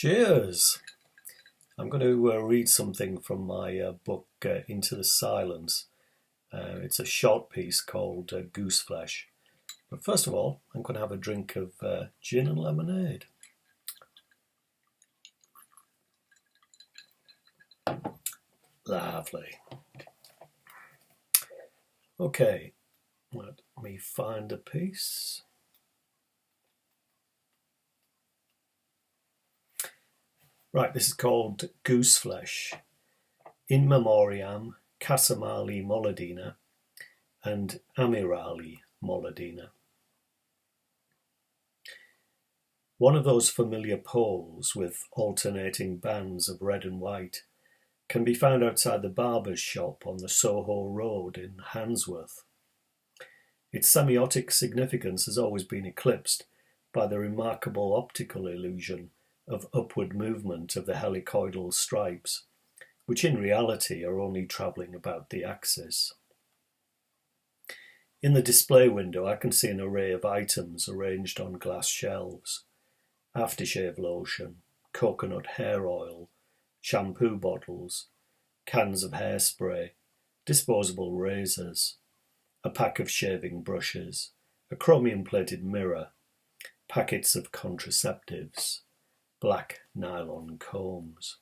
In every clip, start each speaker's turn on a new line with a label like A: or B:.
A: Cheers! I'm going to read something from my book Into the Silence. It's a short piece called Gooseflesh. But first of all, I'm going to have a drink of gin and lemonade. Lovely. Okay, let me find the piece. Right, this is called Gooseflesh, In Memoriam Casamali Molodina and Amirali Molodina. One of those familiar poles with alternating bands of red and white can be found outside the barber's shop on the Soho Road in Handsworth. Its semiotic significance has always been eclipsed by the remarkable optical illusion of upward movement of the helicoidal stripes, which in reality are only travelling about the axis. In the display window I can see an array of items arranged on glass shelves: aftershave lotion, coconut hair oil, shampoo bottles, cans of hairspray, disposable razors, a pack of shaving brushes, a chromium-plated mirror, packets of contraceptives, black nylon combs.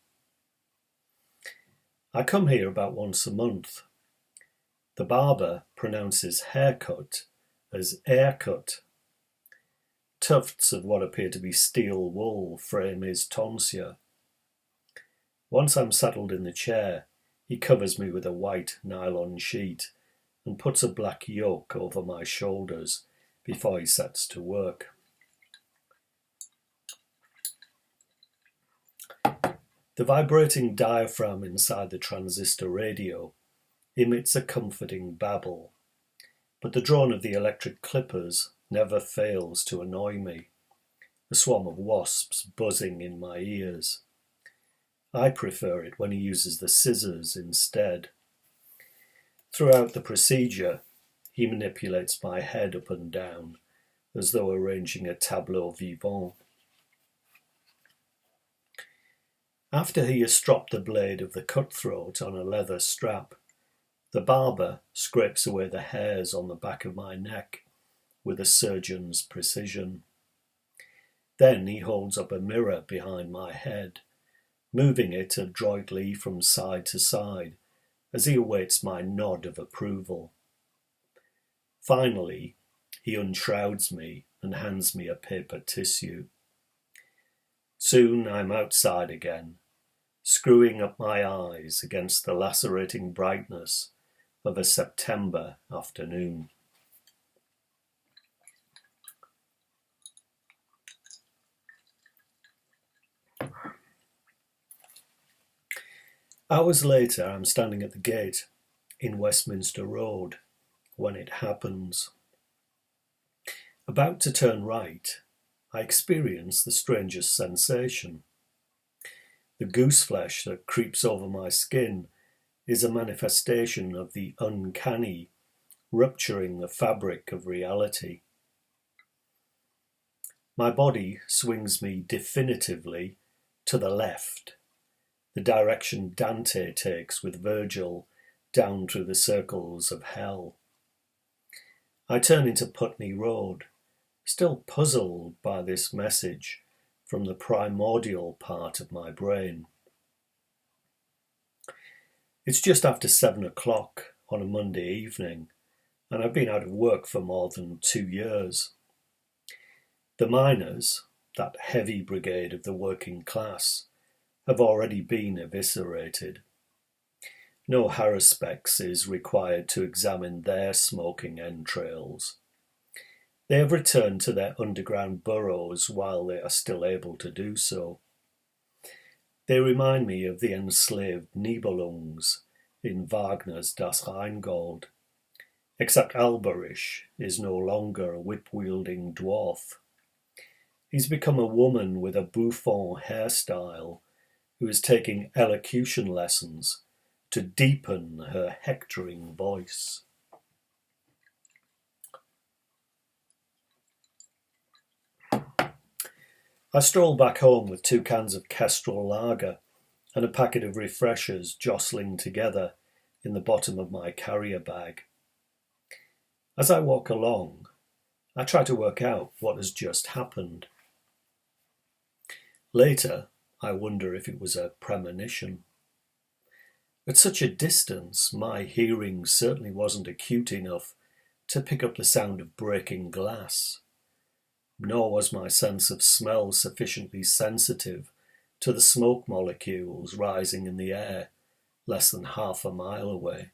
A: I come here about once a month. The barber pronounces haircut as aircut. Tufts of what appear to be steel wool frame his tonsure. Once I'm settled in the chair, he covers me with a white nylon sheet and puts a black yoke over my shoulders before he sets to work. The vibrating diaphragm inside the transistor radio emits a comforting babble, but the drone of the electric clippers never fails to annoy me, a swarm of wasps buzzing in my ears. I prefer it when he uses the scissors instead. Throughout the procedure, he manipulates my head up and down, as though arranging a tableau vivant. After he has stropped the blade of the cutthroat on a leather strap, the barber scrapes away the hairs on the back of my neck with a surgeon's precision. Then he holds up a mirror behind my head, moving it adroitly from side to side as he awaits my nod of approval. Finally, he unshrouds me and hands me a paper tissue. Soon I'm outside again, screwing up my eyes against the lacerating brightness of a September afternoon. Hours later, I'm standing at the gate in Westminster Road when it happens. About to turn right, I experience the strangest sensation. The gooseflesh that creeps over my skin is a manifestation of the uncanny, rupturing the fabric of reality. My body swings me definitively to the left, the direction Dante takes with Virgil down through the circles of hell. I turn into Putney Road, still puzzled by this message from the primordial part of my brain. It's just after 7 o'clock on a Monday evening, and I've been out of work for more than 2 years. The miners, that heavy brigade of the working class, have already been eviscerated. No haruspex is required to examine their smoking entrails. They have returned to their underground burrows while they are still able to do so. They remind me of the enslaved Nibelungs in Wagner's Das Rheingold, except Alberich is no longer a whip-wielding dwarf. He's become a woman with a bouffant hairstyle who is taking elocution lessons to deepen her hectoring voice. I strolled back home with 2 cans of Kestrel lager and a packet of refreshers jostling together in the bottom of my carrier bag. As I walk along, I try to work out what has just happened. Later, I wonder if it was a premonition. At such a distance, my hearing certainly wasn't acute enough to pick up the sound of breaking glass, nor was my sense of smell sufficiently sensitive to the smoke molecules rising in the air less than half a mile away.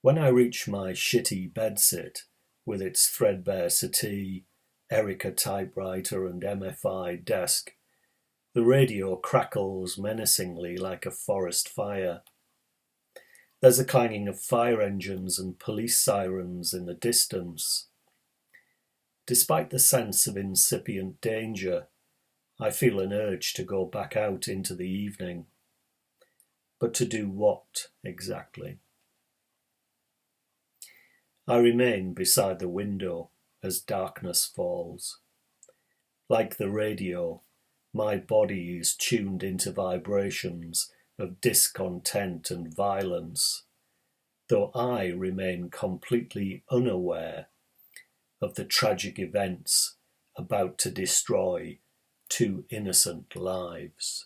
A: When I reach my shitty bedsit with its threadbare settee, Erica typewriter and MFI desk, the radio crackles menacingly like a forest fire. There's a clanging of fire engines and police sirens in the distance. Despite the sense of incipient danger, I feel an urge to go back out into the evening. But to do what exactly? I remain beside the window as darkness falls. Like the radio, my body is tuned into vibrations of discontent and violence, though I remain completely unaware of the tragic events about to destroy 2 innocent lives.